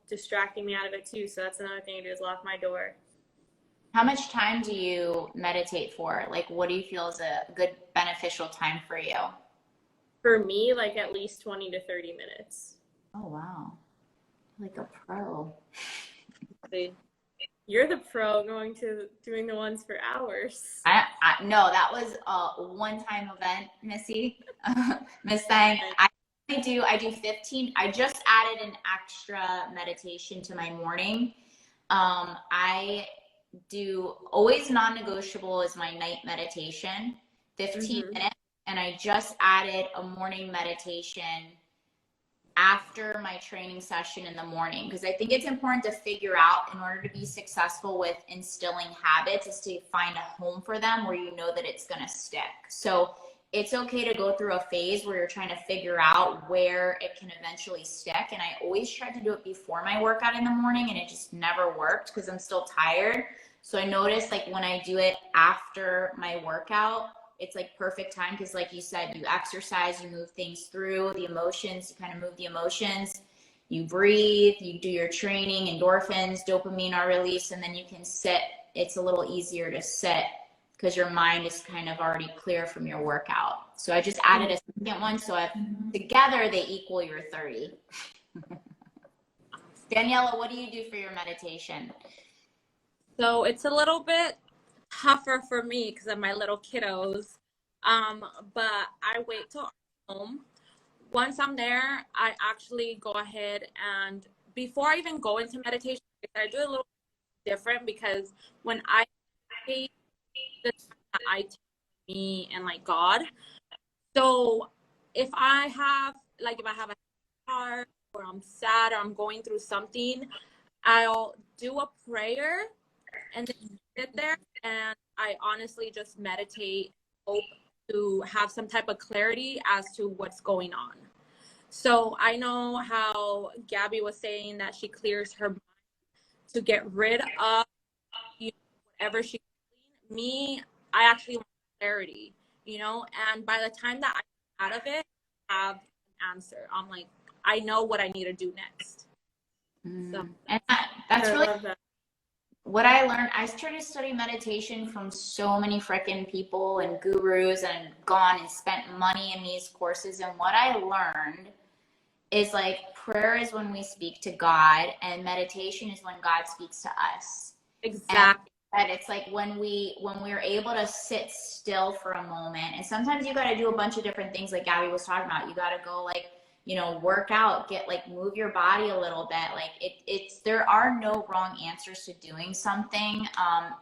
distracting me out of it too. So that's another thing I do is lock my door. How much time do you meditate for? Like, what do you feel is a good beneficial time for you? For me, like at least 20 to 30 minutes. Oh, wow. Like a pro. You're the pro doing the ones for hours. No, that was a one-time event, Missy. Miss Thang, I do 15. I just added an extra meditation to my morning. I do always non-negotiable is my night meditation, 15 minutes. And I just added a morning meditation after my training session in the morning, because I think it's important to figure out, in order to be successful with instilling habits, is to find a home for them where you know that it's going to stick. So it's okay to go through a phase where you're trying to figure out where it can eventually stick. And I always tried to do it before my workout in the morning, and it just never worked because I'm still tired. So I noticed, like, when I do it after my workout, it's like perfect time, because like you said, you exercise, you move things through the emotions, you kind of move the emotions, you breathe, you do your training, endorphins, dopamine are released, and then you can sit. It's a little easier to sit because your mind is kind of already clear from your workout. So I just added a second one, so together they equal your 30. Daniela, what do you do for your meditation? So it's a little bit tougher for me because of my little kiddos. But I wait till I'm home. Once I'm there, I actually go ahead, and before I even go into meditation, I do a little different, because when I take the time that I take me and like God. So if I have a heart, or I'm sad, or I'm going through something, I'll do a prayer and then sit there, and I honestly just meditate, hope to have some type of clarity as to what's going on. So I know how Gabby was saying that she clears her mind to get rid of whatever she's feeling. Me, I actually want clarity, and by the time that I'm out of it, I have an answer. I'm like, I know what I need to do next. So and that's really what I learned. I started to study meditation from so many freaking people and gurus, and gone and spent money in these courses. And what I learned is, like, prayer is when we speak to God, and meditation is when God speaks to us. Exactly. And it's like when we're able to sit still for a moment, and sometimes you got to do a bunch of different things, like Gabby was talking about. You got to go, like, work out, move your body a little bit. Like, there are no wrong answers to doing something.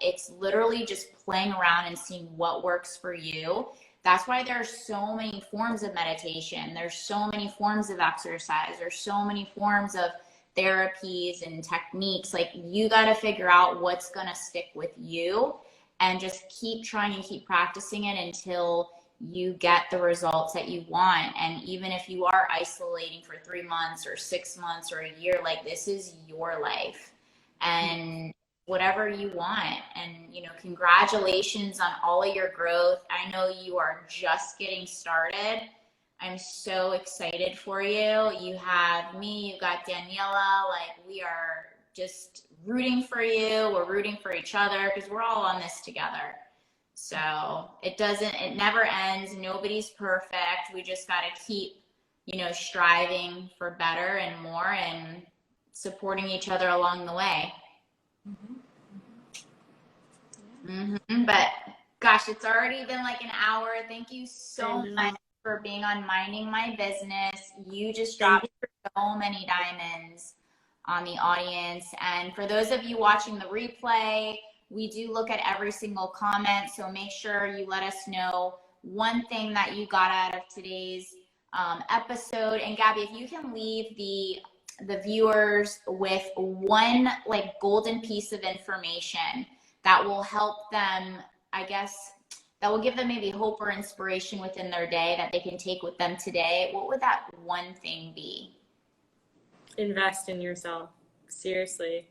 It's literally just playing around and seeing what works for you. That's why there are so many forms of meditation. There's so many forms of exercise. There's so many forms of therapies and techniques. Like, you got to figure out what's going to stick with you, and just keep trying and keep practicing it until you get the results that you want. And even if you are isolating for 3 months or 6 months or a year, like, this is your life, and whatever you want. And congratulations on all of your growth. I know you are just getting started. I'm so excited for you. You have me, you got Daniela. Like, we are just rooting for you. We're rooting for each other, because we're all on this together. So it never ends. Nobody's perfect. We just got to keep, striving for better and more, and supporting each other along the way. But gosh, it's already been like an hour. Thank you so much for being on Minding My Business. You just dropped so many diamonds on the audience. And for those of you watching the replay, we do look at every single comment. So make sure you let us know one thing that you got out of today's episode. And Gabby, if you can leave the viewers with one, like, golden piece of information that will help them, I guess, that will give them maybe hope or inspiration within their day that they can take with them today, what would that one thing be? Invest in yourself. Seriously.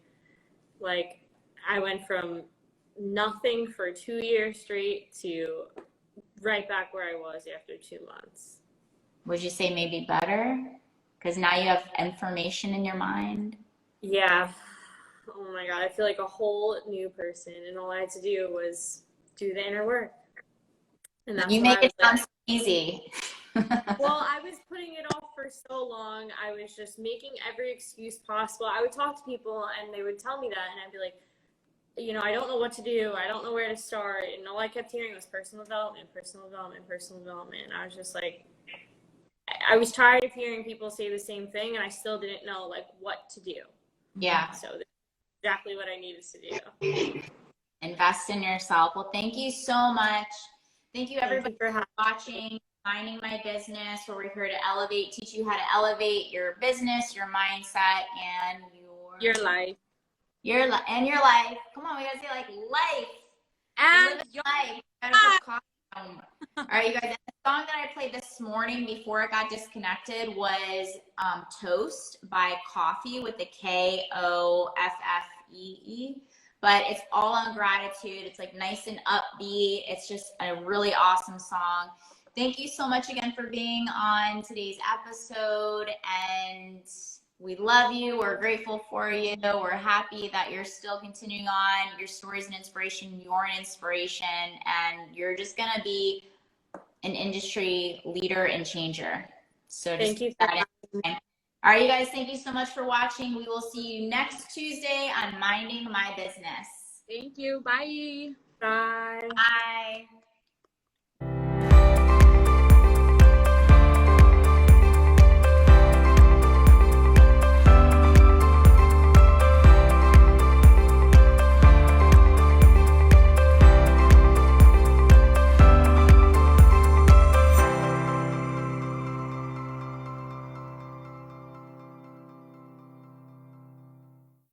Like, I went from nothing for 2 years straight to right back where I was after 2 months. would you say maybe better? Because now you have information in your mind. Yeah. Oh my God. I feel like a whole new person, and all I had to do was do the inner work. And that's You what make I it was sound so easy. Well, I was putting it off for so long. I was just making every excuse possible. I would talk to people and they would tell me that, and I'd be like, you know, I don't know what to do. I don't know where to start. And all I kept hearing was personal development, personal development, personal development. And I was just like, I was tired of hearing people say the same thing, and I still didn't know like what to do. Yeah. So that's exactly what I needed to do. Invest in yourself. Well, thank you so much. Thank you everybody Thank you for watching Minding My Business, where we're here to elevate, teach you how to elevate your business, your mindset, and Your life. Your life. Come on, we gotta say like life. And your life. Gotta put coffee down. All right, you guys. The song that I played this morning before it got disconnected was Toast by Coffee with the Koffee. But it's all on gratitude. It's like nice and upbeat. It's just a really awesome song. Thank you so much again for being on today's episode. And we love you. We're grateful for you. We're happy that you're still continuing on. Your story is an inspiration. You're an inspiration. And you're just going to be an industry leader and changer. So just Thank you. All right, you guys, thank you so much for watching. We will see you next Tuesday on Minding My Business. thank you. Bye. Bye. Bye.